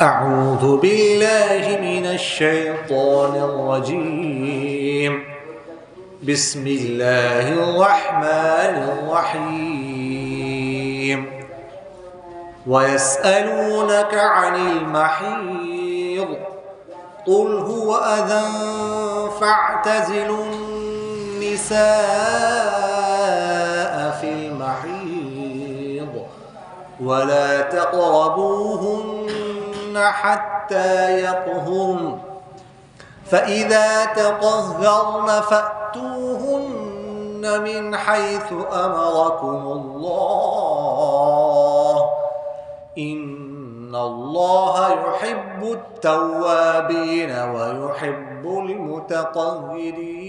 أعوذ بالله من الشيطان الرجيم. بسم الله الرحمن الرحيم. ويسألونك عن المحيض قل هو أذى فاعتزلوا النساء في المحيض ولا تقربوهن حتى يطهرن فإذا تطهرن فأتوهن من حيث أمركم الله إن الله يحب التوابين ويحب المتطهرين.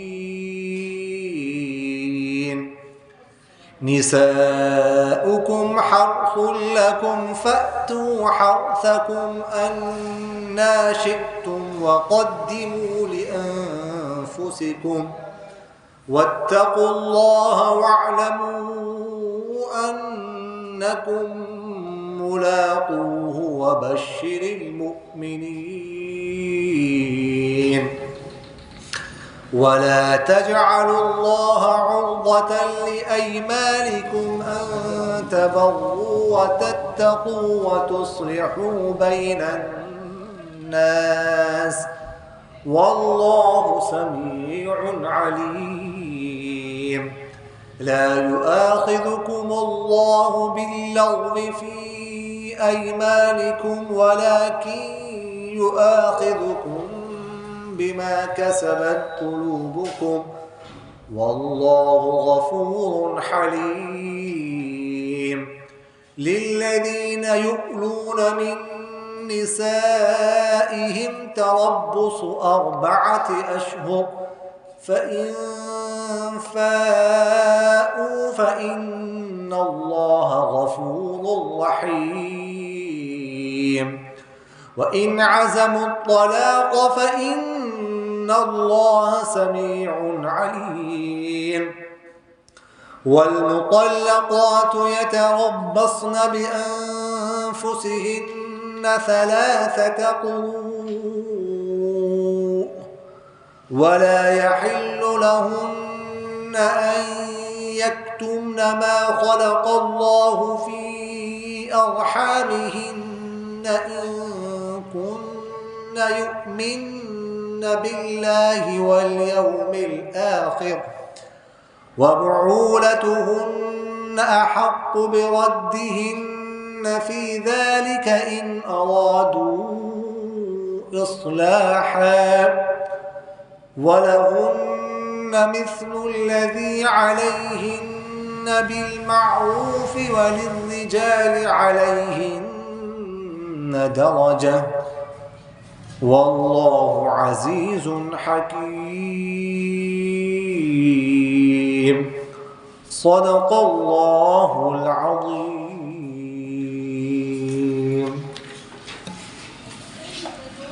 نساؤكم حرث لكم فأتوا حرثكم أنى شئتم وقدموا لأنفسكم واتقوا الله واعلموا أنكم ملاقوه وبشر المؤمنين. ولا تجعلوا الله عرضة لأيمانكم أن تبروا وتتقوا وتصلحوا بين الناس والله سميع عليم. لا يؤاخذكم الله باللغو في أيمانكم ولكن يؤاخذكم بما كسبت قلوبكم والله غفور حليم. للذين يؤلون من نسائهم تربص 4 أشهر فإن فاءوا فإن الله غفور رحيم. وإن عزموا الطلاق فإن الله سميع عليم. والمطلقات يتربصن بأنفسهن 3 قروء ولا يحل لهن أن يكتمن ما خلق الله في أرحامهن إن كن يؤمن بالله واليوم الآخر وبعولتهن أحق بردهن في ذلك إن أرادوا إصلاحا ولهن مثل الذي عليهن بالمعروف وللرجال عليهن درجة والله عزيز حكيم. صدق الله العظيم.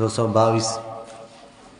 222।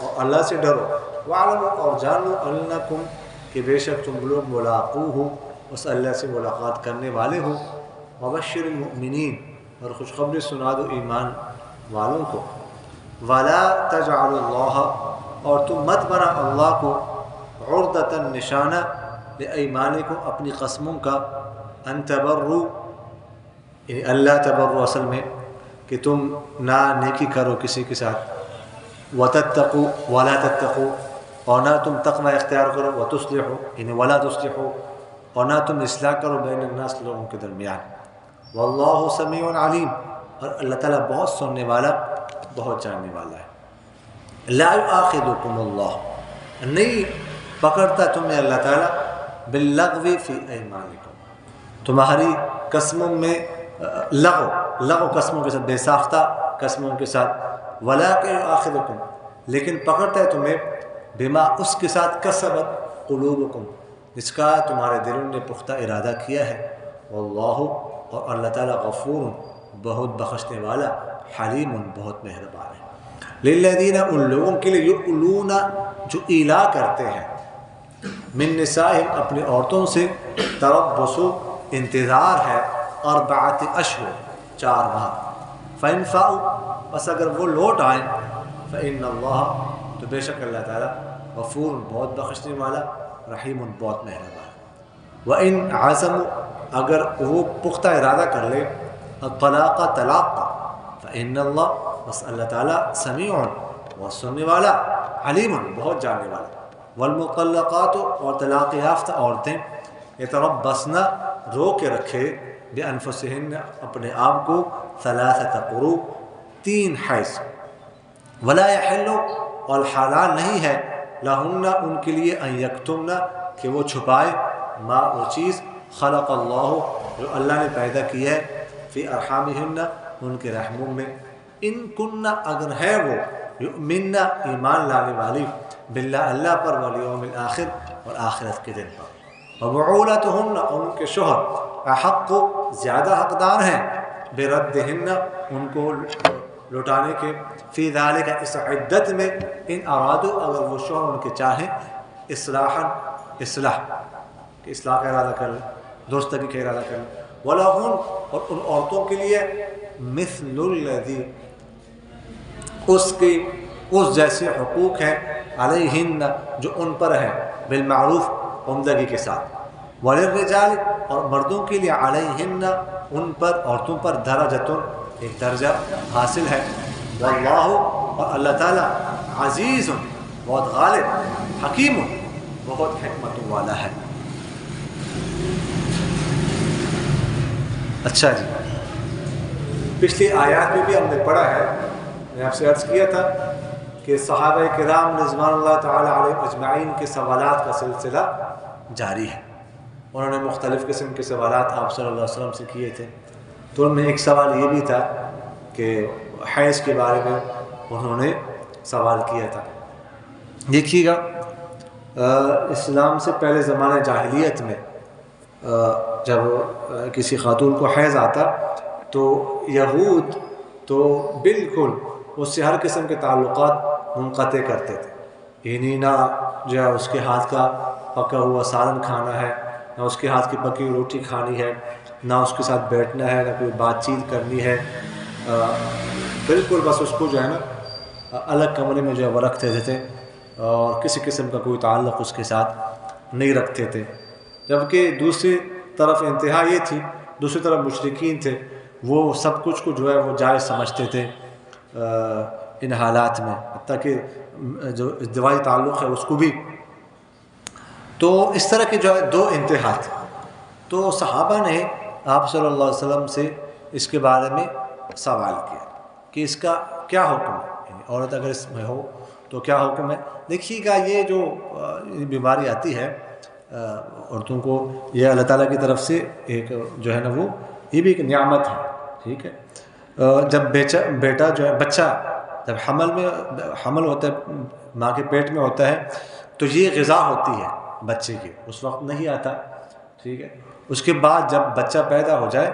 اور اللہ سے ڈرو، وَاعْلَمُوا اور جان لو أَنَّكُمْ کہ بے شک تم لوگ ملاقوہ اس اللہ سے ملاقات کرنے والے ہو، وَبَشِّرِ الْمُؤْمِنِينَ اور خوشخبری سنا دو ایمان والوں کو، وَلَا تَجْعَلُوا اللَّهَ اور تم مت بنا اللہ کو عُرْضَةً نشانہ لِأَيْمَانِكُمْ اپنی قسموں کا، أَن تَبَرُّوا یعنی اللہ تبروا اصل میں کہ تم نہ نیکی کرو کسی کے ساتھ، وَتَتَّقُوا وَلَا تَتَّقُوا اور نہ تم تقوی اختیار کرو، وَتُصْلِحُوا یعنی وَلَا تُصْلِحُوا اور نہ تم اصلاح کرو بین الناس لوگوں کے درمیان، واللہ سمیع علیم اور اللہ تعالیٰ بہت سننے والا بہت جاننے والا ہے۔ لا یؤاخذکم اللہ نہیں پکڑتا تمہیں اللہ تعالیٰ باللغو فی ایمانکم تمہاری قسموں میں، لغو قسموں کے ساتھ، بے ساختہ قسموں کے ساتھ، ولکن یؤاخذکم لیکن پکڑتا ہے تمہیں بما اس کے ساتھ کسبت قلوبکم جس کا تمہارے دلوں نے پختہ ارادہ کیا ہے، واللہ اور اللہ تعالیٰ غفور بہت بخشنے والا، حلیم بہت مہربان ہے۔ للذین ان لوگوں کے لیے یؤلون جو ایلا کرتے ہیں، من نسائہم اپنی عورتوں سے، تربص انتظار ہے، اربعۃ اشہر 4 ماہ، فإن فاؤوا بس اگر وہ لوٹ آئیں، فإن اللہ تو بے شک اللہ تعالیٰ غفور بہت بخشنے والا، رحیم بہت مہربان۔ وإن عزموا اگر وہ پختہ ارادہ کر لے الطلاق طلاق کا، فإن اللہ بس اللہ تعالیٰ سمیع بہت سننے والا، علیم بہت جاننے والا۔ والمطلقات اور طلاق یافتہ عورتیں، یتربصن رو کے رکھے، بانفسہن اپنے آپ کو، 3 قروء 3 حیض، ولا یحل اور حلال نہیں ہے، لہن ان کے لیے، ان یکتمن کہ وہ چھپائے، ما وہ چیز، خلق اللہ جو اللہ نے پیدا کی ہے، فی ارحامہن ان کے رحموں میں، ان کن اگر ہے وہ، یؤمن ایمان لانے والی، باللہ اللہ پر، والیوم الآخر اور آخرت کے دن پر، وبعولتہن ان کے شوہر، احق زیادہ حقدار ہیں، بردہن ان کو لوٹانے کے، فی ذالک اس عدت میں، ان ارادو اگر وہ شوہر ان کے چاہیں، اصلاحا اصلاح کہ اصلاح کا ارادہ کر لیں، درستگی کا ارادہ کر لیں، ولہن اور ان عورتوں کے لیے، مثل الذی اس جیسے حقوق ہیں، علیہن جو ان پر ہے، بالمعروف عمدگی کے ساتھ، وللرجال اور مردوں کے لیے، علیہن ان پر عورتوں پر، درجتن ایک درجہ حاصل ہے، واللہ اور اللہ تعالیٰ عزیز بہت غالب، حکیم بہت حکمت والا ہے۔ اچھا جی، پچھلی آیات میں بھی ہم نے پڑھا ہے، میں آپ سے عرض کیا تھا کہ صحابہ کرام رضوان اللہ تعالی علیہ اجمعین کے سوالات کا سلسلہ جاری ہے۔ انہوں نے مختلف قسم کے سوالات آپ صلی اللہ علیہ وسلم سے کیے تھے، تو ان میں ایک سوال یہ بھی تھا کہ حیض کے بارے میں انہوں نے سوال کیا تھا۔ دیکھیے گا، اسلام سے پہلے زمانہ جاہلیت میں جب کسی خاتون کو حیض آتا تو یہود تو بالکل اس سے ہر قسم کے تعلقات منقطع کرتے تھے، یعنی نہ جو ہے اس کے ہاتھ کا پکا ہوا سالن کھانا ہے، نہ اس کے ہاتھ کی پکی ہوئی روٹی کھانی ہے، نہ اس کے ساتھ بیٹھنا ہے، نہ کوئی بات چیت کرنی ہے، بالکل بس اس کو جو ہے نا الگ کمرے میں جو ہے وہ رکھ دیتے تھے اور کسی قسم کا کوئی تعلق اس کے ساتھ نہیں رکھتے تھے۔ جبکہ دوسری طرف انتہا یہ تھی، دوسری طرف مشرکین تھے، وہ سب کچھ کو جو ہے وہ جائز سمجھتے تھے ان حالات میں، حتیٰ کہ جو ازدواجی تعلق ہے اس کو بھی۔ تو اس طرح کی جو ہے 2 انتہا تھے۔ تو صحابہ نے آپ صلی اللہ علیہ وسلم سے اس کے بارے میں سوال کیا کہ اس کا کیا حکم ہے، یعنی عورت اگر اس میں ہو تو کیا حکم ہے۔ دیکھیے گا، یہ جو بیماری آتی ہے عورتوں کو، یہ اللہ تعالیٰ کی طرف سے ایک جو ہے نا وہ یہ بھی ایک نعمت ہے، ٹھیک ہے۔ جب بیٹا جو ہے بچہ جب حمل ہوتا ہے، ماں کے پیٹ میں ہوتا ہے، تو یہ غذا ہوتی ہے بچے کی، اس وقت نہیں آتا، ٹھیک ہے۔ اس کے بعد جب بچہ پیدا ہو جائے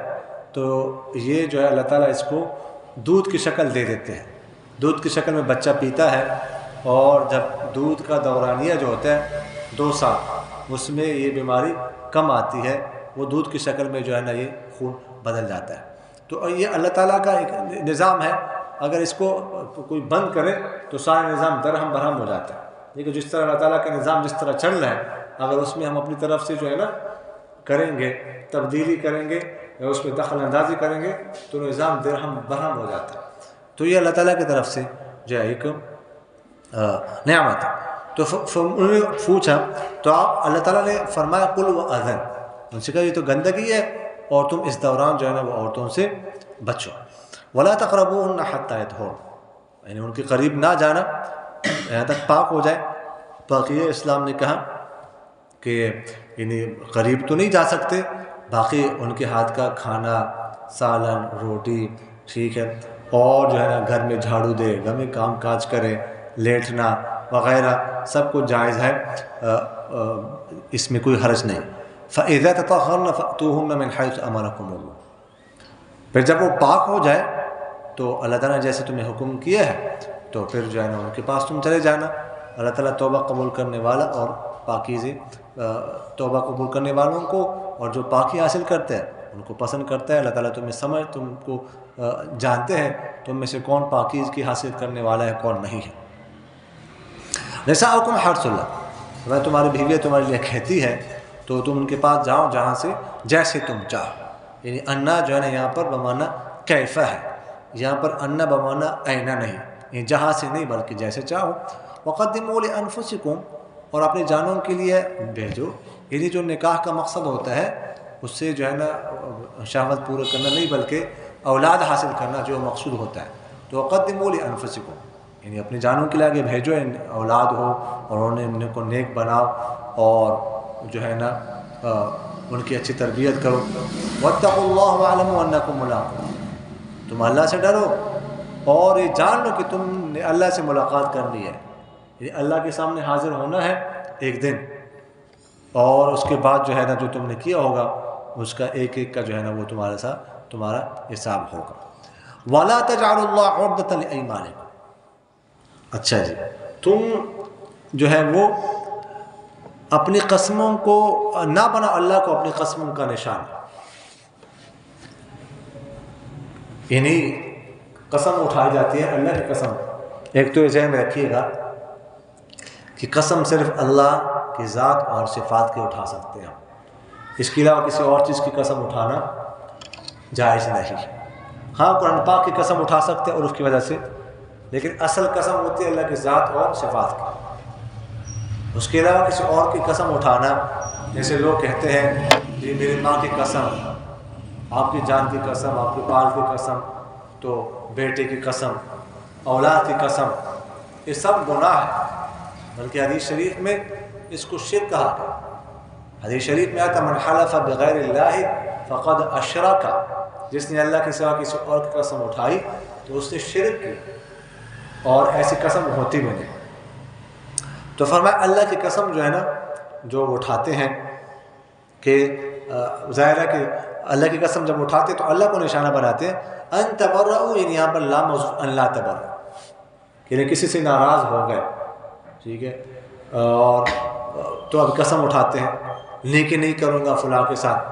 تو یہ جو ہے اللہ تعالیٰ اس کو دودھ کی شکل دے دیتے ہیں، دودھ کی شکل میں بچہ پیتا ہے اور جب دودھ کا دورانیہ جو ہوتا ہے 2 سال، اس میں یہ بیماری کم آتی ہے، وہ دودھ کی شکل میں جو ہے نا یہ خون بدل جاتا ہے۔ تو یہ اللہ تعالیٰ کا ایک نظام ہے، اگر اس کو کوئی بند کرے تو سارا نظام درہم برہم ہو جاتا ہے۔ لیکن جس طرح اللہ تعالیٰ کا نظام جس طرح چل رہا ہے، اگر اس میں ہم اپنی طرف سے جو ہے نا کریں گے، تبدیلی کریں گے یا اس میں دخل اندازی کریں گے تو نظام درہم برہم ہو جاتا ہے۔ تو یہ اللہ تعالیٰ کی طرف سے جو ہے ایک نعمت ہے۔ تو انہوں نے پوچھا تو اللہ تعالیٰ نے فرمایا قل وأذن، ان سے کہا یہ تو گندگی ہے اور تم اس دوران جو ہے نا وہ عورتوں سے بچو۔ ولا تقربوهن حتى يطهرن، یعنی ان کے قریب نہ جانا یہاں تک پاک ہو جائے۔ باقی اسلام نے کہا کہ یعنی قریب تو نہیں جا سکتے، باقی ان کے ہاتھ کا کھانا، سالن، روٹی، ٹھیک ہے، اور جو ہے نا گھر میں جھاڑو دے، گھر میں کام کاج کرے، لیٹنا وغیرہ سب کچھ جائز ہے، اس میں کوئی حرج نہیں۔ فَإِذَا تَطَهَّرْنَ فَأْتُوهُنَّ مِنْ حَيْثُ أَمَرَكُمُ اللَّهُ، پھر جب وہ پاک ہو جائے تو اللہ تعالیٰ نے جیسے تمہیں حکم کیا ہے تو پھر جو ہے نا ان کے پاس تم چلے جانا۔ اللہ تعالیٰ توبہ قبول کرنے والا اور پاکیزے توبہ قبول کرنے والوں کو اور جو پاکی حاصل کرتے ہیں ان کو پسند کرتا ہے۔ اللہ تعالیٰ تم کو جانتے ہیں تم میں سے کون پاکیزگی حاصل کرنے والا ہے کون نہیں ہے۔ نساؤکم حرث لکم، اگر تمہاری بیوی تمہارے لیے کھیتی ہے تو تم ان کے پاس جاؤ جہاں سے جیسے تم چاہو۔ یعنی انا جو ہے نا یہاں پر بمانا کیفہ ہے، یہاں پر انا بمانا اینا نہیں، یعنی جہاں سے نہیں بلکہ جیسے چاہو۔ وقدموا لانفسکم، اور اپنے جانوں کے لیے بھیجو، یعنی جو نکاح کا مقصد ہوتا ہے اس سے جو ہے نا شہوت پورا کرنا نہیں بلکہ اولاد حاصل کرنا جو مقصود ہوتا ہے۔ تو وقدموا لانفسکم، یعنی اپنے جانوں کے لیے آگے بھیجو، اولاد ہو اور انہیں کو نیک بناؤ اور جو ہے نا ان کی اچھی تربیت کرو۔ واتقوا اللہ واعلموا انکم ملاقوہ، تم اللہ سے ڈرو اور یہ جان لو کہ تم نے اللہ سے ملاقات کرنی ہے، یعنی اللہ کے سامنے حاضر ہونا ہے ایک دن، اور اس کے بعد جو ہے نا جو تم نے کیا ہوگا اس کا ایک ایک کا جو ہے نا وہ تمہارے ساتھ تمہارا حساب ہوگا۔ وَلَا تَجْعَلُوا اللَّهَ عُرْضَةً لِأَيْمَانِكُمْ، اچھا جی، تم جو ہے وہ اپنی قسموں کو نہ بنا اللہ کو اپنی قسموں کا نشان، یعنی قسم اٹھائی جاتی ہے اللہ کی قسم۔ ایک تو یہ ذہن میں رکھیے گا کہ قسم صرف اللہ کی ذات اور صفات کے اٹھا سکتے ہیں، اس کے علاوہ کسی اور چیز کی قسم اٹھانا جائز نہیں۔ ہاں قرآن پاک کی قسم اٹھا سکتے ہیں اور اس کی وجہ سے، لیکن اصل قسم ہوتی ہے اللہ کی ذات اور صفات کی۔ اس کے علاوہ کسی اور کی قسم اٹھانا، جیسے لوگ کہتے ہیں جی میری ماں کی قسم، آپ کی جان کی قسم، آپ کے بال کی قسم، تو بیٹے کی قسم، اولاد کی قسم، یہ سب گناہ ہے، بلکہ حدیث شریف میں اس کو شرک کہا گیا۔ حدیث شریف میں آتا من حلف بغیر اللہ فقد اشرک، جس نے اللہ کے سوا کسی اور کی قسم اٹھائی تو اس نے شرک کی، اور ایسی قسم ہوتی بھی نہیں۔ تو فرمایا اللہ کی قسم جو ہے نا جو اٹھاتے ہیں کہ ظاہر ہے کہ اللہ کی قسم جب اٹھاتے تو اللہ کو نشانہ بناتے ہیں۔ ان تبرؤ، یعنی یہاں پر لا موصوف ان لا تبرؤ، یعنی کسی سے ناراض ہو گئے، ٹھیک ہے، اور تو اب قسم اٹھاتے ہیں نیکی نہیں کروں گا فلاں کے ساتھ،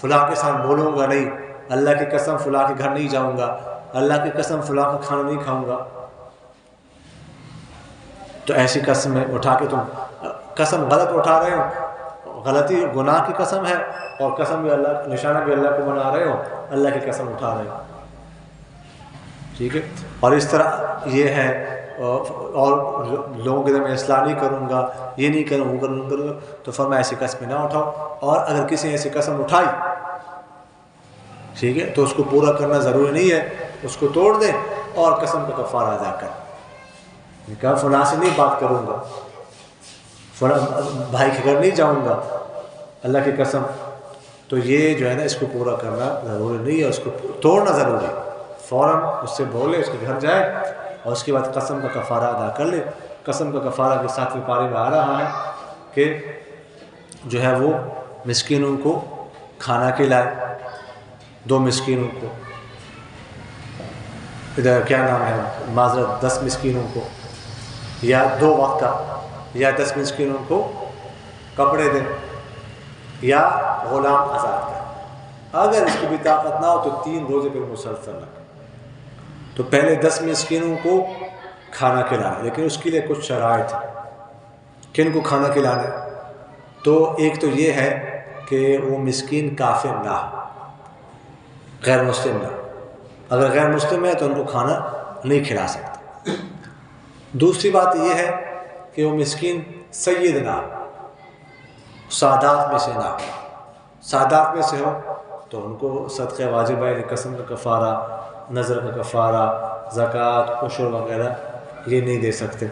فلاں کے ساتھ بولوں گا نہیں، اللہ کی قسم فلاں کے گھر نہیں جاؤں گا، اللہ کی قسم فلاں کا کھانا نہیں کھاؤں گا۔ تو ایسی قسم اٹھا کے تم قسم غلط اٹھا رہے ہو، غلطی گناہ کی قسم ہے، اور قسم بھی اللہ، نشانہ بھی اللہ کو بنا رہے ہو، اللہ کی قسم اٹھا رہے ہو، ٹھیک ہے۔ اور اس طرح یہ ہے، اور لوگوں کے دل میں اصلاح نہیں کروں گا، یہ نہیں کروں وہ کروں گا، تو فرمایا ایسی قسم نہ اٹھاؤ۔ اور اگر کسی نے ایسی قسم اٹھائی، ٹھیک ہے، تو اس کو پورا کرنا ضروری نہیں ہے، اس کو توڑ دیں اور قسم کا کفارہ ادا کریں۔ کہا فلاں سے نہیں بات کروں گا، فلاں بھائی کے گھر نہیں جاؤں گا، اللہ کی قسم، تو یہ جو ہے نا اس کو پورا کرنا ضروری نہیں ہے، اس کو توڑنا ضروری ہے۔ فوراً اس سے بولے، اس کے گھر جائے اور اس کے بعد قسم کا کفارہ ادا کر لے۔ قسم کا کفارہ کے 7ویں پارے میں آ رہا ہے کہ جو ہے وہ مسکینوں کو کھانا کھلائے، 2 مسکینوں کو، ادھر کیا نام ہے معذرت 10 مسکینوں کو، یا 2 وقت کا، یا 10 مسکینوں کو کپڑے دیں، یا غلام آزاد کریں۔ اگر اس کی بھی طاقت نہ ہو تو 3 روزے پھر مسلسل رکھیں۔ تو پہلے 10 مسکینوں کو کھانا کھلانا، لیکن اس کے لیے کچھ شرائط ہیں۔ کن کو کھانا کھلانا ہے؟ تو ایک تو یہ ہے کہ وہ مسکین کافر نہ ہو، غیر مسلم نہ۔ اگر غیر مسلم ہے تو ان کو کھانا نہیں کھلا سکتے۔ دوسری بات یہ ہے کہ وہ مسکین سید نہ ہو، سادات میں سے نہ ہو۔ سادات میں سے ہو تو ان کو صدقہ واجب ہے، قسم کا کفارہ، نظر کا کفارہ، زکوٰۃ، عشر وغیرہ یہ نہیں دے سکتے۔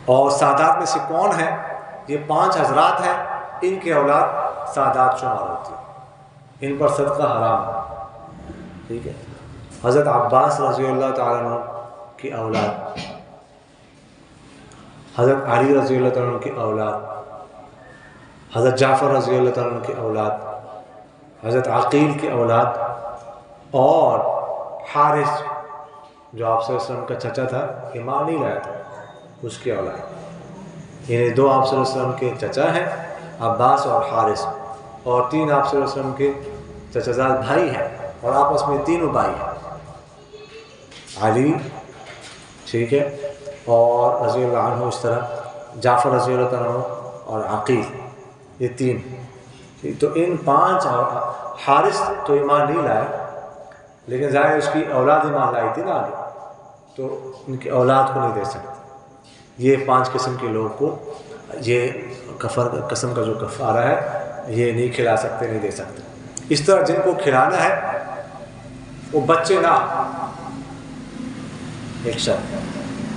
اور سادات میں سے کون ہے؟ یہ 5 حضرات ہیں، ان کے اولاد سادات شمار ہوتی ہے، ان پر صدقہ حرام ہے، ٹھیک ہے۔ حضرت عباس رضی اللہ تعالیٰ عنہ کی اولاد، حضرت علی رضی اللہ تعالیٰ عنہ کی اولاد، حضرت جعفر رضی اللہ تعالیٰ عنہ کی اولاد، حضرت عقیل کی اولاد، اور حارث جو آپ صلی اللہ علیہ وسلم کا چچا تھا، ایمان نہیں لایا تھا، اس کی اولاد۔ یعنی 2 آپ صلی اللہ علیہ وسلم کے چچا ہیں، عباس اور حارث، اور 3 آپ صلی اللہ علیہ وسلم کے چچا زاد بھائی ہیں، اور آپس میں 3 بھائی ہیں، علی، ٹھیک ہے، اور رضی اللہ عنہ اس طرح، جعفر رضی اللہ تعالیٰ عنہ اور عقیل، یہ 3۔ تو ان 5، حارث تو ایمان نہیں لایا، لیکن ظاہر اس کی اولاد ایمان لائی تھی نا آگے، تو ان کی اولاد کو نہیں دے سکتے۔ یہ 5 قسم کے لوگ کو یہ قسم کا جو کفارہ ہے یہ نہیں کھلا سکتے، نہیں دے سکتے۔ اس طرح جن کو کھلانا ہے وہ بچے نہ، ایک شرط،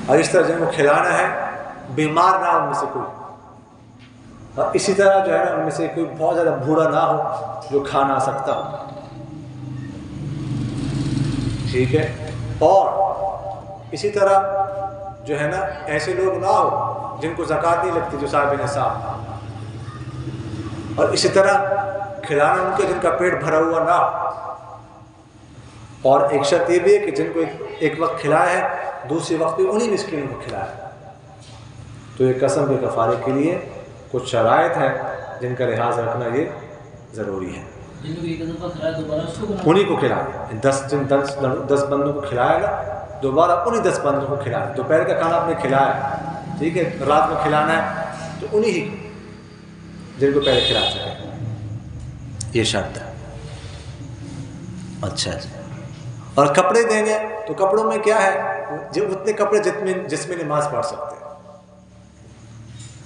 اور اس طرح جن کو کھلانا ہے بیمار نہ ان میں سے کوئی، اور اسی طرح جو ہے نا ان میں سے کوئی بہت زیادہ بوڑھا نہ ہو جو کھا نہ سکتا ہو، ٹھیک ہے۔ اور اسی طرح جو ہے نا ایسے لوگ نہ ہو جن کو زکوٰۃ نہیں لگتی، جو صاحب نصاب، اور اسی طرح کھلانا ان کے جن کا پیٹ بھرا ہوا نہ ہو۔ اور ایک شرط یہ بھی ہے کہ جن کو ایک وقت کھلایا ہے دوسری وقت بھی انہی مسکینوں کو کھلایا۔ تو یہ قسم کے کفارے کے لیے کچھ شرائط ہیں جن کا لحاظ رکھنا یہ ضروری ہے۔ انہی کو کھلانا، 10 بندوں کو کھلایا نا، دوبارہ انہی 10 بندوں کو کھلانا۔ دوپہر کا کھانا آپ نے کھلایا، ٹھیک ہے، رات میں کھلانا ہے تو انہی ہی کو جن کو پہلے کھلا سکے، یہ شرط ہے۔ اچھا جی، اور کپڑے دینے، تو کپڑوں میں کیا ہے، جو اتنے کپڑے جس میں نماز پڑھ سکتے ہیں،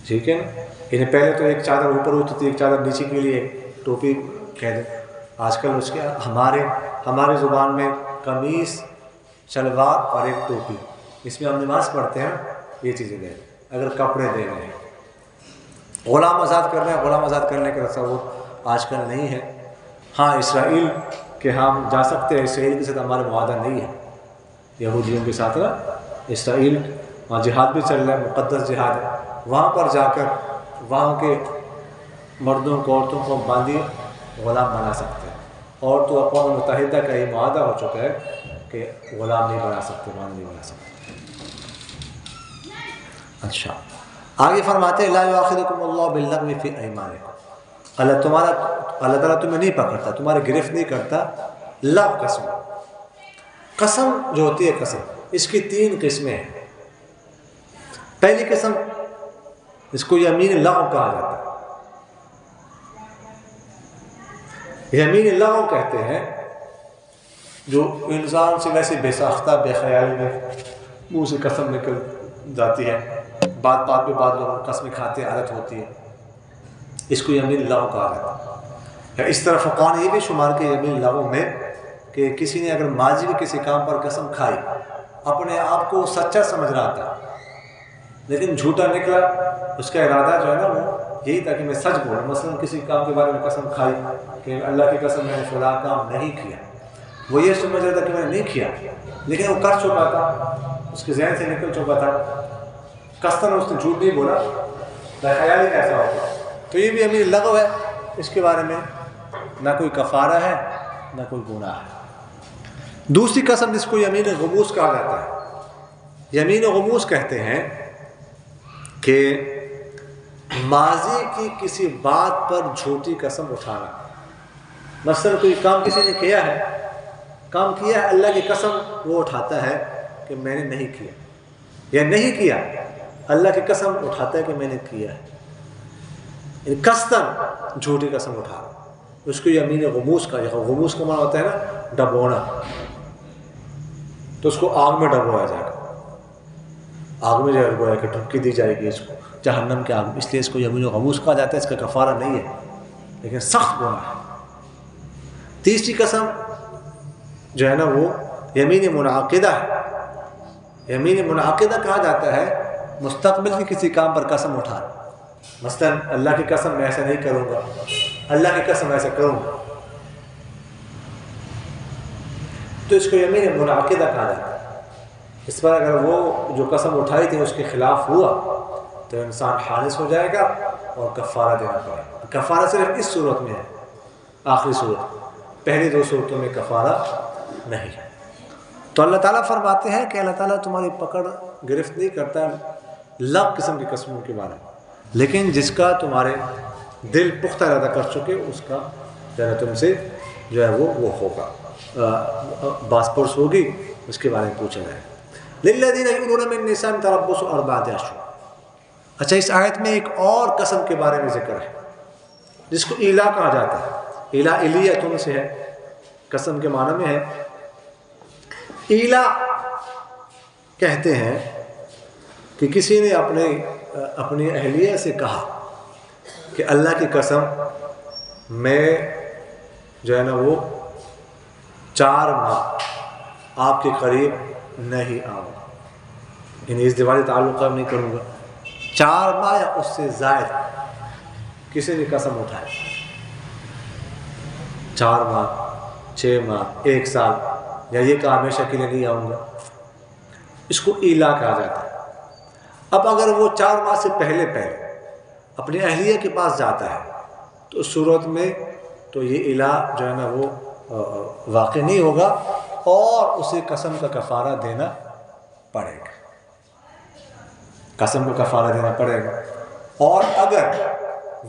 ٹھیک ہے نا۔ انہیں پہلے تو ایک چادر اوپر ہوتی تھی، ایک چادر نیچے کے لیے، ٹوپی کہہ دیں۔ آج کل اس کے ہمارے زبان میں قمیص، شلوار اور ایک ٹوپی، اس میں ہم نماز پڑھتے ہیں، یہ چیزیں دیں۔ اگر کپڑے دینے ہیں، غلام آزاد کرنا ہے، غلام آزاد کرنے کا تصور آج کل نہیں ہے۔ ہاں اسرائیل کہ ہم جا سکتے ہیں، اسرائیل کے ساتھ ہمارا معاہدہ نہیں ہے، یہودیوں کے ساتھ نا، اسرائیل وہاں جہاد بھی چل رہا ہے، مقدس جہاد ہے، وہاں پر جا کر وہاں کے مردوں کو، عورتوں کو باندھی غلام بنا سکتے ہیں۔ اور تو اقوام متحدہ کا یہ معاہدہ ہو چکا ہے کہ غلام نہیں بنا سکتے، باندھ نہیں بنا سکتے۔ اچھا، آگے فرماتے ہیں لا یؤاخذکم اللہ باللغو فی ایمانکم، اللہ تعالیٰ تمہیں نہیں پکڑتا، تمہارے گرفت نہیں کرتا لغو قسم۔ قسم جو ہوتی ہے قسم، اس کی 3 قسمیں ہیں۔ پہلی قسم اس کو یمین لغو کہا جاتا ہے۔ یمین لغو کہتے ہیں جو انسان سے ویسے بے ساختہ، بے خیالی میں منہ سے قسم نکل جاتی ہے، بات پہ بعض لوگوں قسمیں کھاتے عادت ہوتی ہے، اس کو یمین لغو کہا جاتا ہے۔ اس طرح فقہاء نے یہ بھی شمار کیا یمین لغو میں کہ کسی نے اگر ماضی میں کسی کام پر قسم کھائی، اپنے آپ کو سچا سمجھ رہا تھا لیکن جھوٹا نکلا، اس کا ارادہ جو ہے نا وہ یہی تھا کہ میں سچ بولوں۔ مثلا کسی کام کے بارے میں قسم کھائی کہ اللہ کی قسم میں نے فلاں کام نہیں کیا، وہ یہ سمجھ رہا تھا کہ میں نے نہیں کیا لیکن وہ کر چکا تھا، اس کے ذہن سے نکل چکا تھا، قصداً اس نے جھوٹ نہیں بولا، خیالی ایسا ہوگا، تو یہ بھی یمین لغو ہے۔ اس کے بارے میں نہ کوئی کفارہ ہے نہ کوئی گناہ ہے۔ دوسری قسم جس کو یمین غموس کہا جاتا ہے، یمین غموس کہتے ہیں کہ ماضی کی کسی بات پر جھوٹی قسم اٹھانا. مثلا کوئی کام کسی نے کیا ہے اللہ کی قسم وہ اٹھاتا ہے کہ میں نے نہیں کیا، یا نہیں کیا اللہ کی قسم اٹھاتا ہے کہ میں نے کیا ہے، یعنی قصداً جھوٹی قسم اٹھا رہا. اس کو یمین غموس کا، غموس کا معنی ہوتا ہے نا ڈبونا، تو اس کو آگ میں ڈبویا جائے گا، آگ میں ڈبویا کہ ڈبکی دی جائے گی اس کو جہنم کے آگ میں، اس لیے اس کو یمین غموس کہا جاتا ہے. اس کا کفارہ نہیں ہے لیکن سخت گناہ ہے. تیسری قسم جو ہے نا وہ یمین منعقدہ ہے. یمین منعقدہ کہا جاتا ہے مستقبل کی کسی کام پر قسم اٹھانا. مثلا اللہ کی قسم میں ایسا نہیں کروں گا، اللہ کی قسم ایسا کروں گا، تو اس کو یمین منعقدہ کہا جاتا ہے. اس پر اگر وہ جو قسم اٹھائی تھی اس کے خلاف ہوا تو انسان حارث ہو جائے گا اور کفارہ دینا پڑے گا. کفارہ صرف اس صورت میں ہے، آخری صورت، پہلی دو صورتوں میں کفارہ نہیں ہے. تو اللہ تعالیٰ فرماتے ہیں کہ اللہ تعالیٰ تمہاری پکڑ گرفت نہیں کرتا لغو قسم کی قسموں کے بارے میں، لیکن جس کا تمہارے دل پختہ ارادہ کر چکے اس کا جو ہے تم سے جو ہے وہ ہوگا، باس پرس ہوگی، اس کے بارے میں پوچھا جائے. للذین یؤلون من نسائہم تربص اربعۃ اشہر. اچھا، اس آیت میں ایک اور قسم کے بارے میں ذکر ہے جس کو ایلا کہا جاتا ہے. ایلا الیتن سے ہے، قسم کے معنی میں ہے. ایلا کہتے ہیں کہ کسی نے اپنی اہلیہ سے کہا کہ اللہ کی قسم میں جو ہے نا وہ 4 ماہ آپ کے قریب نہیں آؤں گا، یعنی اس دیوالی تعلق نہیں کروں گا. 4 ماہ یا اس سے زائد کسی نے قسم اٹھائی، 4 ماہ 6 ماہ 1 سال، یا یہ کہ ہمیشہ کے لیے نہیں آؤں گا، اس کو ایلا کہا جاتا ہے. اب اگر وہ 4 ماہ سے پہلے اپنی اہلیہ کے پاس جاتا ہے تو اس صورت میں تو یہ ایلا جو ہے نا وہ واقع نہیں ہوگا اور اسے قسم کا کفارہ دینا پڑے گا، قسم کا کفارہ دینا پڑے گا. اور اگر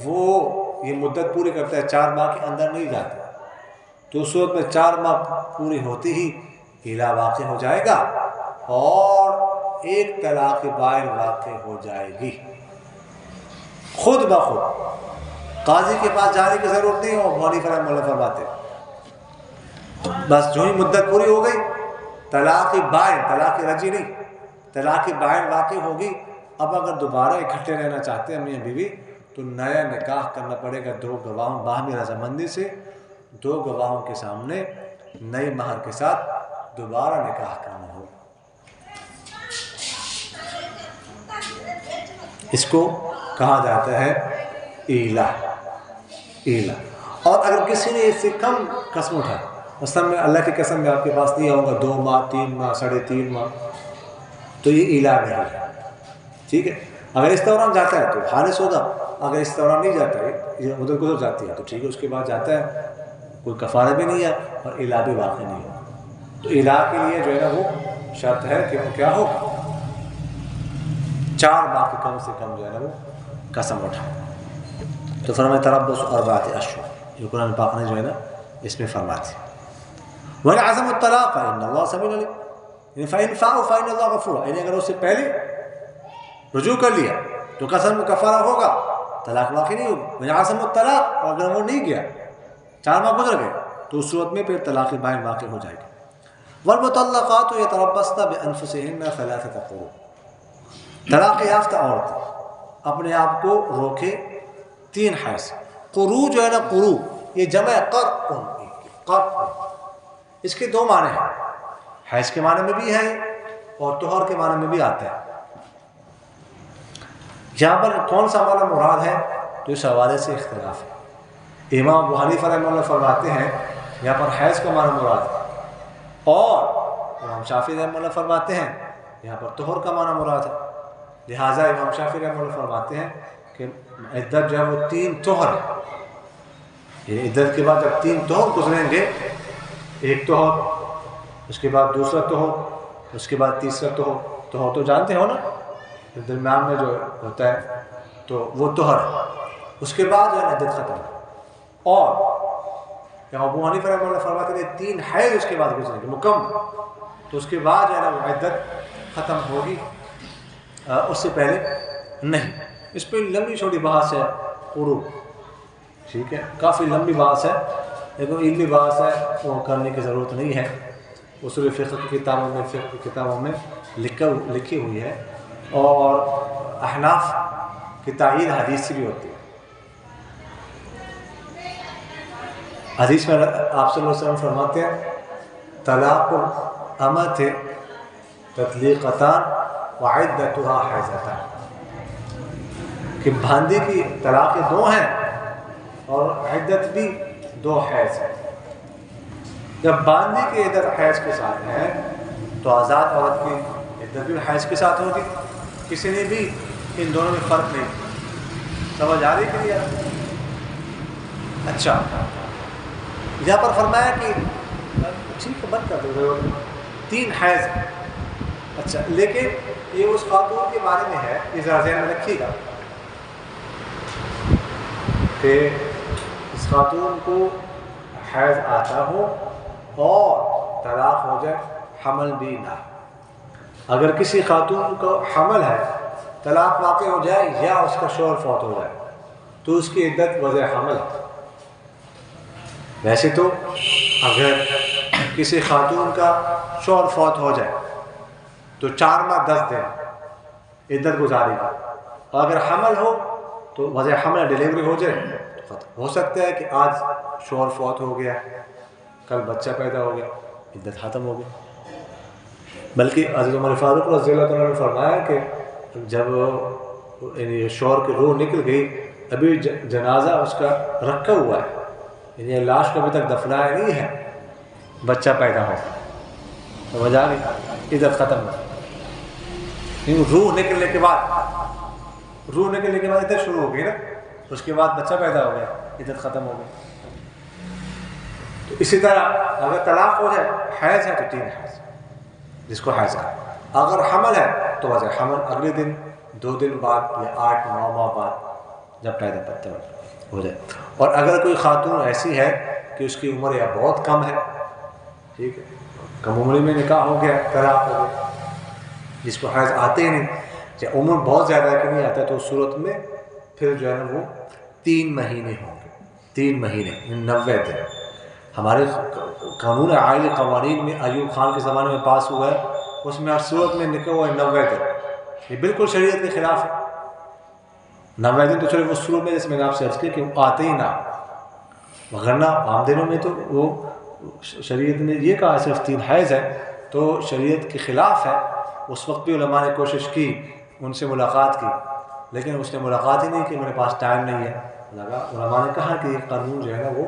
وہ یہ مدت پوری کرتا ہے 4 ماہ کے اندر نہیں جاتا تو اس صورت میں 4 ماہ پوری ہوتی ہی ایلا واقع ہو جائے گا اور ایک طلاق بائن واقع ہو جائے گی خود بخود. قاضی کے پاس جانے کی ضرورت نہیں ہو. مولوی رحمہ اللہ فرماتے بس جو ہی مدت پوری ہو گئی طلاق بائن، طلاق رجعی نہیں، طلاق بائن واقع ہوگی. اب اگر دوبارہ اکٹھے رہنا چاہتے ہیں میاں بیوی تو نیا نکاح کرنا پڑے گا 2 گواہوں باہمی رضامندی سے، 2 گواہوں کے سامنے نئے مہر کے ساتھ دوبارہ نکاح کرنا ہوگا. اس کو کہا جاتا ہے ایلا. اور اگر کسی نے اس سے کم قسم اٹھائی، مثلا میں اللہ کی قسم میں آپ کے پاس نہیں آؤں گا 2 ماہ 3 ماہ 3.5 ماہ، تو یہ ایلا نہیں ہے. ٹھیک ہے، اگر اس دوران جاتا ہے تو حارث ہوگا، اگر اس دوران نہیں جاتا ہے یہ مدت گزر جاتی ہے تو ٹھیک ہے، اس کے بعد جاتا ہے کوئی کفارہ بھی نہیں ہے اور ایلا بھی واقع نہیں ہے. تو ایلا کے لیے جو ہے نا وہ شرط ہے کہ وہ کیا ہو، 4 ماہ کے کم سے کم جو ہے نا وہ قسم اٹھائے. تو فرمایا تربص اربعۃ اشہر، جو قرآن پاک نے جو ہے نا اس میں فرماتی. وَإِنْ عَزَمُوا الطَّلَاقَ فَإِنَّ اللَّهَ سَمِيعٌ عَلِيمٌ. فَإِنْ فَاءُوا فَإِنَّ اللَّهَ غَفُورٌ. یعنی اگر اس سے پہلے رجوع کر لیا تو قسم میں کفارہ ہوگا، طلاق واقع نہیں ہوگی. وَإِنْ عَزَمُوا الطَّلَاقَ، اور اگر وہ نہیں گیا 4 ماہ گزر گئے تو اس صورت میں پھر طلاق بائن واقع ہو جائے گی. وَالْمُطَلَّقَاتُ يَتَرَبَّصْنَ بِأَنفُسِهِنَّ 3 قُرُوء. طلاق یافتہ عورت اپنے آپ کو روکے 3 حیض. قروء جو ہے نا، قروء یہ جمع قرء، اس کے 2 معنی ہیں، حیض کے معنی میں بھی ہے اور طہر کے معنی میں بھی آتا ہے. یہاں پر کون سا معنی مراد ہے تو اس حوالے سے اختلاف ہے. امام ابو حنیفہ رحمہ اللہ فرماتے ہیں یہاں پر حیض کا معنی مراد ہے، اور امام شافعی رحمہ اللہ فرماتے ہیں یہاں پر طہر کا معنی مراد ہے. لہٰذا امام شافعی رحمہ اللہ فرماتے ہیں کہ عدت جو ہے وہ 3 طہر ہے. یہ عدت کے بعد جب 3 طہر گزریں گے، ایک طہر، اس کے بعد دوسرا طہر، اس کے بعد تیسرا طہر، تو جانتے ہو نا درمیان میں جو ہوتا ہے تو وہ طہر ہے، اس کے بعد جو ہے عدت ختم ہے۔ اور ابو حنیفہ رحمہ اللہ فرماتے ہیں 3 حیض اس کے بعد گزریں گے مکمل، تو اس کے بعد جو ہے نا وہ عدت ختم ہوگی، اس سے پہلے نہیں۔ اس پہ لمبی چھوٹی بحث ہے قروء، ٹھیک ہے، کافی لمبی بحث ہے، لیکن علمی بحث ہے، وہ کرنے کی ضرورت نہیں ہے، اصول فقہ کی کتابوں میں لکھی ہوئی ہے، اور احناف کی تائید حدیث سے بھی ہوتی ہے۔ حدیث میں آپ صلی اللہ علیہ وسلم فرماتے ہیں طلاق الامۃ تطلیقتان وعدتها حیضتان، کہ باندی کی طلاق 2 ہیں اور عدت بھی 2 حیض ہے۔ جب باندی کی عدت حیض کے ساتھ ہے تو آزاد عورت کی عدت بھی حیض کے ساتھ ہوگی۔ کسی نے بھی ان دونوں میں فرق نہیں کیا، سمجھ آ رہی کہ نہیں؟ اچھا، یہاں پر فرمایا کہ ٹھیک ہے بند کر دو 3 حیض، اچھا، لیکن یہ اس خاتون کے بارے میں ہے، یہ ذرا ذہن میں رکھیے گا کہ اس خاتون کو حیض آتا ہو اور طلاق ہو جائے، حمل بھی نہ، اگر کسی خاتون کو حمل ہے، طلاق واقع ہو جائے یا اس کا شوہر فوت ہو جائے تو اس کی عدت وضع حمل ہے۔ ویسے تو اگر کسی خاتون کا شوہر فوت ہو جائے تو 4 ماہ 10 دن عدت گزارے گا، اور اگر حمل ہو تو وضع حمل ڈیلیوری ہو جائے تو ختم۔ ہو سکتا ہے کہ آج شوہر فوت ہو گیا، کل بچہ پیدا ہو گیا، عدت ختم ہو گئی۔ بلکہ حضرت عمر فاروق رضی اللہ عنہ نے فرمایا کہ جب یعنی شوہر کی روح نکل گئی، ابھی جنازہ اس کا رکھا ہوا ہے، یعنی لاش کو ابھی تک دفنایا نہیں ہے، بچہ پیدا ہو، سمجھ آ گئی، عدت ختم ہو، روح نکلنے کے بعد عدت شروع ہو گئی نا، اس کے بعد بچہ پیدا ہو گیا، عدت ختم ہو گئی۔ تو اسی طرح اگر طلاق ہو جائے، حیض ہے تو 3 حیض جس کو حیض ہے، اگر حمل ہے تو وضع حمل اگلے دن، 2 دن بعد یا 8-9 ماہ بعد جب پیدا پتہ ہو جائے۔ اور اگر کوئی خاتون ایسی ہے کہ اس کی عمر یا بہت کم ہے، ٹھیک ہے، کم عمری میں نکاح ہو گیا، طلاق ہو گیا، جس کو حیض آتے ہی نہیں، یا عمر بہت زیادہ ہے کہ نہیں آتا، تو اس صورت میں پھر جو ہے نا وہ 3 مہینے ہوں گے، 3 مہینے 90 دن۔ ہمارے قانون عائلی قوانین میں ایوب خان کے زمانے میں پاس ہوا ہے، اس میں ہر صورت میں لکھا ہوا ہے 90 دن، یہ بالکل شریعت کے خلاف ہے۔ 90 دن تو چلے وہ شروع میں، جیسے میں نے آپ سے عرض کیا کہ وہ آتے ہی نہ، ورنہ عام دنوں میں تو وہ شریعت نے یہ کہا صرف 3 حیض ہے، تو شریعت کے خلاف ہے۔ اس وقت بھی علماء نے کوشش کی، ان سے ملاقات کی، لیکن اس نے ملاقات ہی نہیں کی، میرے پاس ٹائم نہیں ہے۔ علماء نے کہا کہ یہ قانون جو ہے نا وہ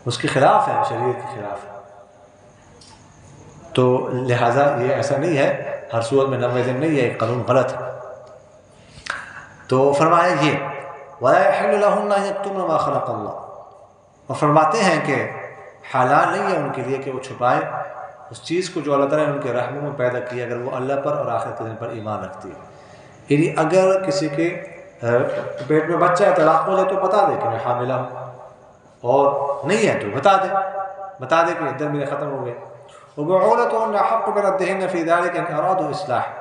اس کے خلاف ہے، شریعت کے خلاف ہے، تو لہٰذا یہ ایسا نہیں ہے، ہر صورت میں 90 دن نہیں ہے، یہ قانون غلط ہے۔ تو فرمایا یہ وَلَا يَحِلُّ لَهُنَّ أَن يَكْتُمْنَ مَا خَلَقَ اللَّهُ، اور فرماتے ہیں کہ حلال نہیں ہے ان کے لیے کہ وہ چھپائے اس چیز کو جو اللہ تعالیٰ نے ان کے رحموں میں پیدا کی، اگر وہ اللہ پر اور آخرت کے دن پر ایمان رکھتی ہے۔ یعنی اگر کسی کے پیٹ میں بچہ ہے، طلاق ہو جائے تو بتا دے کہ میں حاملہ ہوں، اور نہیں ہے تو بتا دے کہ عدت میرے ختم ہو گئے۔ وَبُعُولَتُهُنَّ أَحَقُّ بِرَدِّهِنَّ فِي ذَلِكَ إِنْ أَرَادُوا إِصْلَاحًا،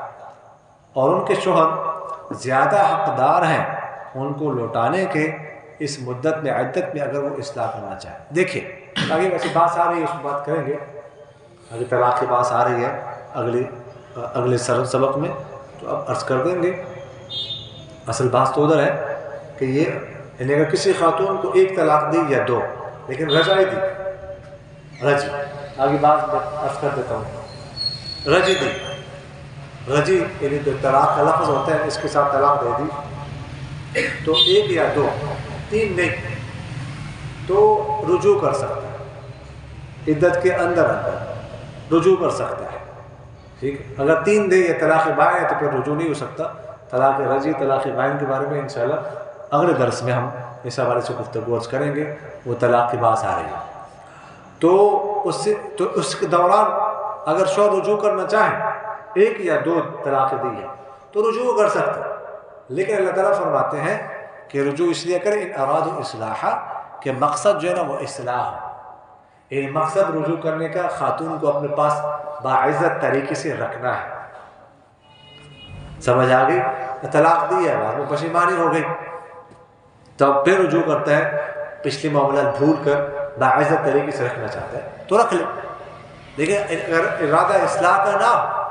اور ان کے شوہر زیادہ حقدار ہیں ان کو لوٹانے کے اس مدت میں، عدت میں، اگر وہ اصلاح کرنا چاہیں۔ دیکھیں آگے ویسے بات آ رہی ہے، اس کو بات کریں گے، آگے طلاق کی بات آ رہی ہے اگلے سبق میں، تو اب عرض کر دیں گے۔ اصل بات تو ادھر ہے کہ یہ یعنی اگر کسی خاتون کو 1 طلاق دی یا 2، لیکن رجعی دی، رجی، آگے بات عرض کر دیتا ہوں، رجی یعنی طلاق کا لفظ ہوتا ہے، اس کے ساتھ طلاق دے دی تو 1 یا 2، 3 نہیں، تو رجوع کر سکتا ہے، عدت کے اندر رجوع کر سکتا ہے، ٹھیک ہے۔ اگر 3 دے یا طلاق بائن ہے تو پھر رجوع نہیں ہو سکتا۔ طلاق رجی، طلاق بائن کے بارے میں انشاءاللہ اگلے درس میں ہم اس حوالے سے گفتگو عرض کریں گے، وہ طلاق کی بات آ رہی ہے۔ تو اس کے دوران اگر شوہر رجوع کرنا چاہیں ایک یا دو طلاق دی ہے تو رجوع کر سکتے ہیں، لیکن اللہ تعالیٰ فرماتے ہیں کہ رجوع اس لیے کرے ان اراد اصلاحہ، کہ مقصد جو ہے نا وہ اصلاح ہو۔ یہ مقصد رجوع کرنے کا خاتون کو اپنے پاس باعزت طریقے سے رکھنا ہے، سمجھ آ گئی؟ طلاق دی ہے، بعد میں پشیمانی ہو گئی، تب پھر رجوع کرتا ہے، پچھلی معاملات بھول کر باعزت طریقے سے رکھنا چاہتا ہے تو رکھ لے، لیکن اگر ارادہ اصلاح کا نہ ہو،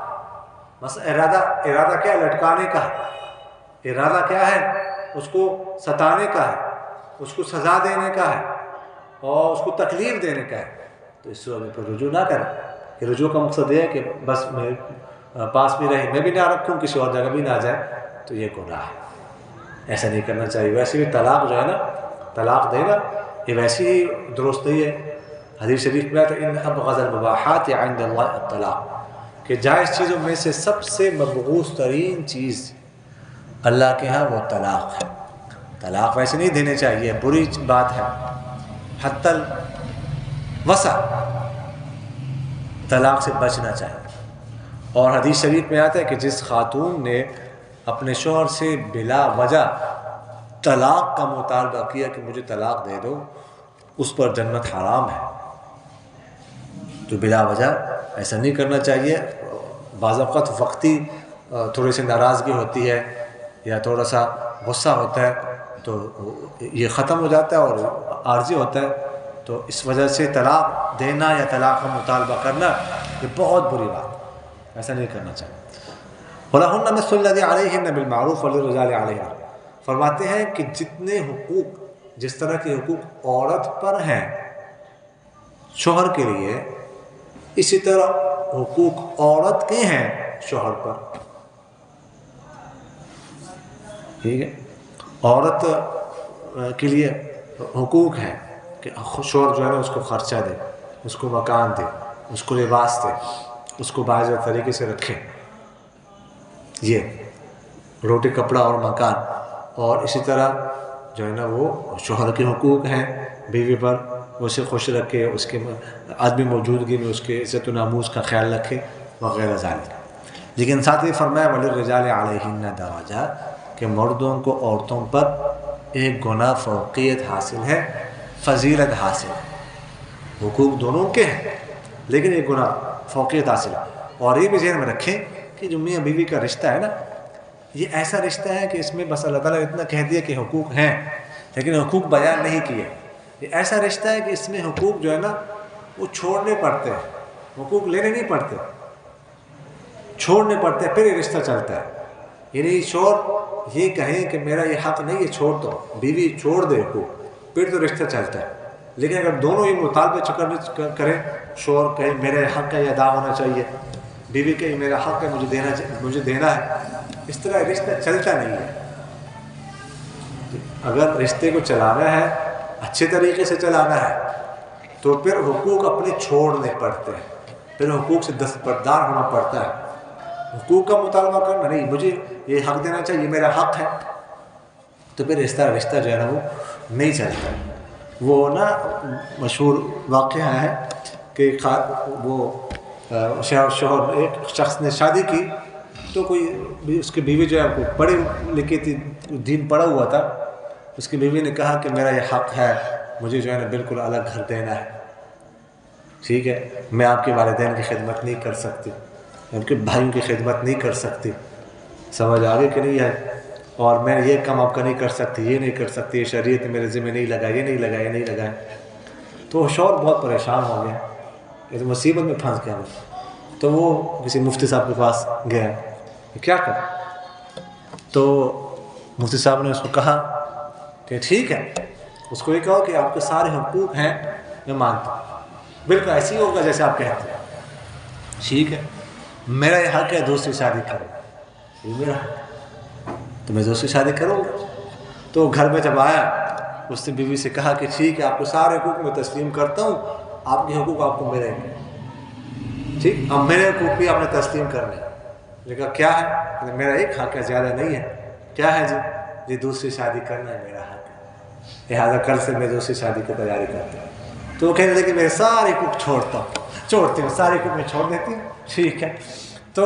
مثلا ارادہ کیا ہے؟ لٹکانے کا ہے، ارادہ کیا ہے؟ اس کو ستانے کا ہے، اس کو سزا دینے کا ہے اور اس کو تکلیف دینے کا ہے، تو اس صورت میں پھر رجوع نہ کریں۔ کہ رجوع کا مقصد یہ ہے کہ بس میں پاس بھی رہی، میں بھی نہ رکھوں، کسی اور جگہ بھی نہ جائے، تو یہ گناہ ہے، ایسا نہیں کرنا چاہیے۔ ویسے بھی طلاق جو ہے نا، طلاق دینا یہ ویسے ہی درست نہیں ہے۔ حدیث شریف میں آتا ہے ان ابغض المباحات عند اللہ الطلاق، کہ جائز چیزوں میں سے سب سے مبغوض ترین چیز اللہ کے ہاں وہ طلاق ہے۔ طلاق ویسے نہیں دینے چاہیے، بری بات ہے، حتی الوسع طلاق سے بچنا چاہیے۔ اور حدیث شریف میں آتا ہے کہ جس خاتون نے اپنے شوہر سے بلا وجہ طلاق کا مطالبہ کیا کہ مجھے طلاق دے دو، اس پر جنت حرام ہے۔ تو بلا وجہ ایسا نہیں کرنا چاہیے۔ بعض اوقات وقتی تھوڑی سی ناراضگی ہوتی ہے یا تھوڑا سا غصہ ہوتا ہے تو یہ ختم ہو جاتا ہے اور عارضی ہوتا ہے، تو اس وجہ سے طلاق دینا یا طلاق کا مطالبہ کرنا یہ بہت بری بات ہے، ایسا نہیں کرنا چاہیے۔ وَلَهُنَّ مِثْلُ الَّذِي عَلَيْهِنَّ بِالْمَعْرُوفِ وَلِلرِّجَالِ عَلَيْهِنَّ، فرماتے ہیں کہ جتنے حقوق، جس طرح کے حقوق عورت پر ہیں شوہر کے لیے، اسی طرح حقوق عورت کے ہیں شوہر پر، ٹھیک ہے؟ عورت کے لیے حقوق ہیں کہ شوہر جو ہے نا اس کو خرچہ دے، اس کو مکان دے، اس کو لباس دے، اس کو باعزت طریقے سے رکھے، یہ روٹی کپڑا اور مکان۔ اور اسی طرح جو ہے نا وہ شوہر کے حقوق ہیں بیوی پر، اسے خوش رکھے، اس کے آدمی موجودگی میں اس کے عزت و ناموس کا خیال رکھے وغیرہ ذالک۔ لیکن ساتھ ہی فرمایا وَلِلرِّجَالِ عَلَيْهِنَّ دَرَجَاتٌ، کہ مردوں کو عورتوں پر ایک گنا فوقیت حاصل ہے، فضیلت حاصل ہے۔ حقوق دونوں کے ہیں لیکن ایک گنا فوقیت حاصل ہے۔ اور یہ بھی ذہن میں رکھیں کہ جو میاں بیوی کا رشتہ ہے نا، یہ ایسا رشتہ ہے کہ اس میں بس اللہ تعالیٰ نے اتنا کہہ دیا کہ حقوق ہیں لیکن حقوق بیان نہیں کیے۔ یہ ایسا رشتہ ہے کہ اس میں حقوق جو ہے نا وہ چھوڑنے پڑتے ہیں، حقوق لینے نہیں پڑتے، چھوڑنے پڑتے ہیں، پھر یہ رشتہ چلتا ہے۔ یعنی شوہر یہ کہیں کہ میرا یہ حق نہیں ہے چھوڑ دو، بیوی چھوڑ دے حقوق، پھر تو رشتہ چلتا ہے۔ لیکن اگر دونوں یہ مطالبے کریں، شوہر کہے میرا حق ہے یہ ادا ہونا چاہیے، بیوی کہے میرا حق ہے مجھے دینا ہے، اس طرح رشتہ چلتا نہیں ہے۔ اگر رشتے کو چلانا ہے، اچھے طریقے سے چلانا ہے، تو پھر حقوق اپنے چھوڑنے پڑتے ہیں، پھر حقوق سے دستبردار ہونا پڑتا ہے۔ حقوق کا مطالبہ کرنا نہیں، مجھے یہ حق دینا چاہیے، یہ میرا حق ہے، تو پھر اس طرح رشتہ جو ہے نا وہ نہیں چلتا۔ وہ نا مشہور واقعہ ہے کہ وہ شوہر ایک شخص نے شادی کی تو کوئی اس کی بیوی جو ہے پڑھی لکھی تھی، دین پڑھا ہوا تھا، اس کی بیوی نے کہا کہ میرا یہ حق ہے، مجھے جو ہے نا بالکل الگ گھر دینا ہے، ٹھیک ہے، میں آپ کے والدین کی خدمت نہیں کر سکتی، ان کے بھائیوں کی خدمت نہیں کر سکتی، سمجھ آگے کہ نہیں ہے، اور میں یہ کام آپ کا نہیں کر سکتی، یہ نہیں کر سکتی، یہ شریعت میرے ذمہ نہیں لگا، یہ نہیں لگا، یہ نہیں لگا۔ تو شوہر بہت پریشان ہو گیا، یہ تو مصیبت میں پھنس گیا، تو وہ کسی مفتی صاحب کے پاس گیا کہ کیا کریں؟ تو مفتی صاحب نے اس کو کہا کہ ٹھیک ہے، اس کو یہ کہو کہ آپ کے سارے حقوق ہیں میں مانتا ہوں، بالکل ایسے ہی ہوگا جیسے آپ کہتے ہیں، ٹھیک ہے، میرا یہ حق ہے دوسری شادی کرو، یہ میرا حق ہے تو میں دوسری شادی کروں گا۔ تو گھر میں جب آیا اس نے بیوی سے کہا کہ ٹھیک ہے، آپ کو سارے حقوق میں تسلیم کرتا ہوں، آپ کے حقوق آپ کو ملیں گے، ٹھیک، اب میرے حقوق بھی آپ نے تسلیم کرنے۔ لیکن کیا ہے؟ میرا ایک حق ہے، زیادہ نہیں ہے۔ کیا ہے جی دوسری شادی کرنا ہے، میرا حق ہے، لہٰذا کل سے میں دوسری شادی کی تیاری کرتا ہوں۔ تو وہ کہنے لگے میرے سارے حقوق چھوڑتی ہوں، سارے حقوق میں چھوڑ دیتی ہوں، ٹھیک ہے۔ تو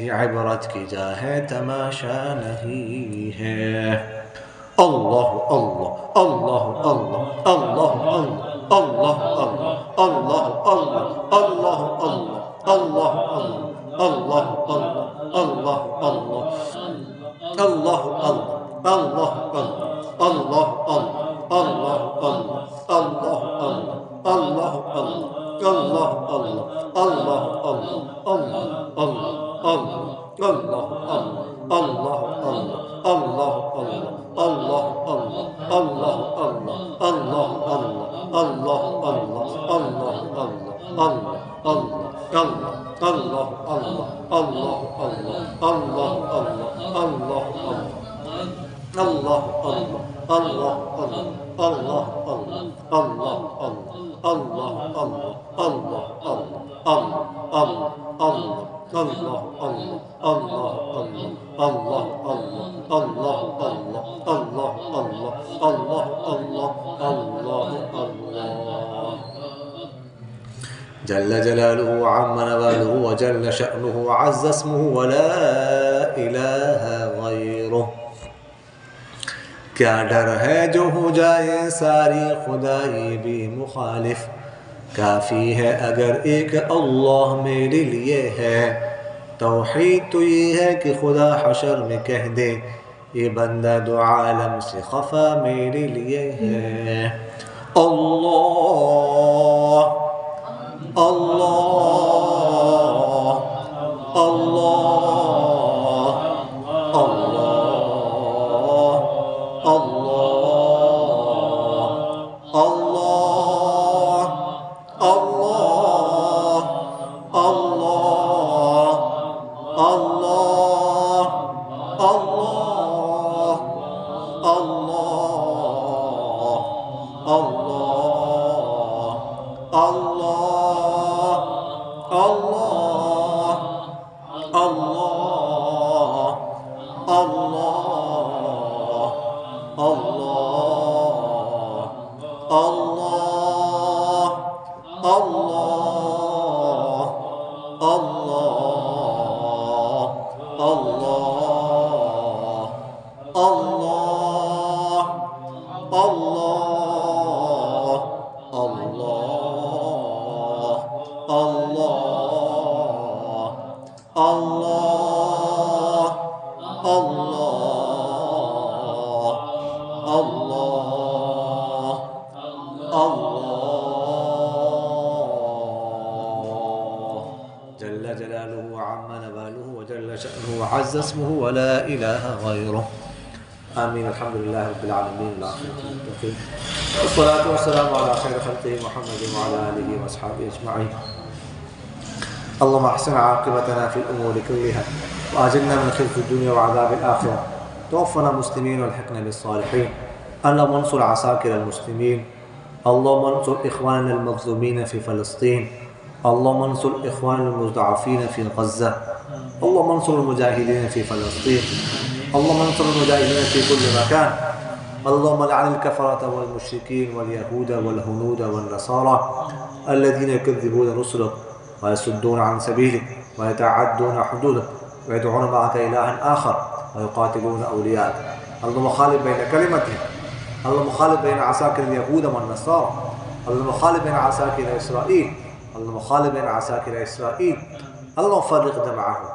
یہ عبرت کی جا ہے تماشا نہیں ہے۔ اللہ اللہ اللہ اللہ اللہ اللہ اللہ اللہ اللہ اللہ اللہ اللہ اللہ اللہ اللہ اللہ اللہ جل جلالہ وعم نوالہ وجل شأنہ وعز اسمہ ولا الہ غیرہ۔ کیا ڈر ہے جو ہو جائے ساری خدائی بھی مخالف، کافی ہے اگر ایک اللہ میرے لیے ہے۔ توحید تو یہ ہے کہ خدا حشر میں کہہ دے یہ بندہ دو عالم سے خفا میرے لیے ہے۔ اللہ اللہ اللہ اللہ اللہ اللہ اللہ اللہ اللہ جل جلالہ وعم نوالہ وجل شأنہ وعز اسمہ ولا الہ غیرہ۔ آمین۔ الحمد للہ رب العالمین والعاقبۃ للمتقین والصلاة والسلام علی خیر خلقہ محمد وعلی آلہ واصحابہ اجمعین۔ اللهم احسن عاقبتنا في الامور كلها واجرنا من خزي الدنيا وعذاب الاخره، توفنا مسلمين والحقنا بالصالحين، اللهم انصر عساكر المسلمين، اللهم انصر اخواننا المظلومين في فلسطين، اللهم انصر اخواننا المستضعفين في غزه، اللهم انصر المجاهدين في فلسطين، اللهم انصر المجاهدين في كل مكان، اللهم لعن الكفرة والمشركين واليهود والهنود والنصارى الذين يكذبون رسلك ويصدون عن سبيلك ويتعدون حدودك ويدعون معك إلها آخر ويقاتلون أولياءك. اللهم خالف بين كلمتهم، اللهم خالف بين عساكر اليهود والنصارى، اللهم خالف بين عساكر إسرائيل، اللهم خالف بين عساكر إسرائيل، اللهم فرق جمعهم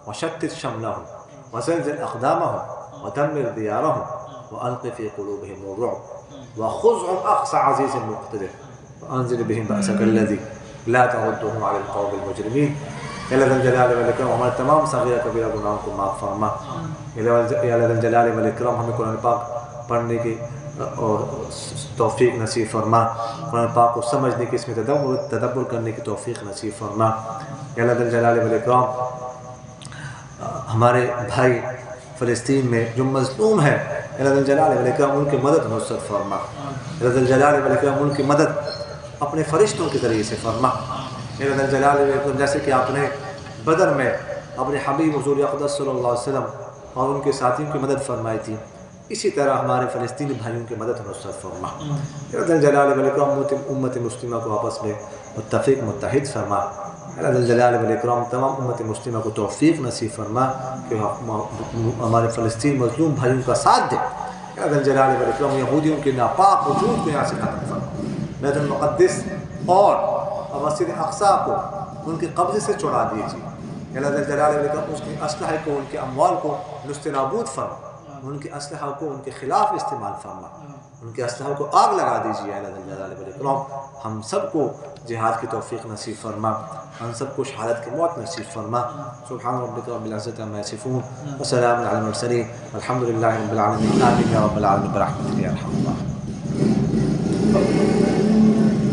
وشتت شملهم وزلزل أقدامهم ودمر ديارهم وألق في قلوبهم الرعب وخذهم أقصى عزيز مقتدر وأنزل بهم بأسك الذي لا تردهم على القوم المجرمین۔ یا ذا الجلال والاکرام ہمارے تمام صغیرہ کبیرہ گناہوں کو معاف فرما۔ یا ذا الجلال والاکرام ہمیں قرآن پاک پڑھنے کی توفیق نصیب فرما، قرآن پاک کو سمجھنے کی، اس میں تدبر کرنے کی توفیق نصیب فرما۔ یا ذا الجلال والاکرام ہمارے بھائی فلسطین میں جو مظلوم ہے، یا ذا الجلال والاکرام ان کی مدد نصرت فرما۔ یا ذا الجلال والاکرام ان کی مدد اپنے فرشتوں کے ذریعے سے فرما۔ یا ذا الجلال والاکرام جیسے کہ آپ نے بدر میں اپنے حبیب حضور اقدس صلی اللہ علیہ وسلم اور ان کے ساتھیوں کی مدد فرمائی تھی، اسی طرح ہمارے فلسطینی بھائیوں کی مدد نصرت فرما۔ یا ذا الجلال والاکرام امت مسلمہ کو آپس میں متفق متحد فرما۔ اللہ ذل جلال والاکرام تمام امت مسلمہ کو توفیق نصیب فرما کہ ہمارے فلسطین مظلوم بھائیوں کا ساتھ دے. اللہ ذل جلال والاکرام یہودیوں کے ناپاک وجود کو یہاں سے ختم فرما. بیت المقدس اور مسجد اقصیٰ کو ان کے قبضے سے چھڑا دیجیے. اللہ ذل جلال والاکرام اس کے اسلحے کو، ان کے اموال کو نست نابود فرما. ان کے اسلحہ کو ان کے خلاف استعمال فرما. ان کے اسلحہ کو آگ لگا دیجیے. اللہ ذل جلال والاکرام ہم سب کو جہاد کی توفیق نصیب فرما. ہم سب کو شہادت کی موت نصیب فرما. سبحان ربک رب العزت عما یصفون وسلام علی المرسلین والحمد للہ رب العالمین. آمین یا رب العالمین برحمتک یا ارحم الراحمین.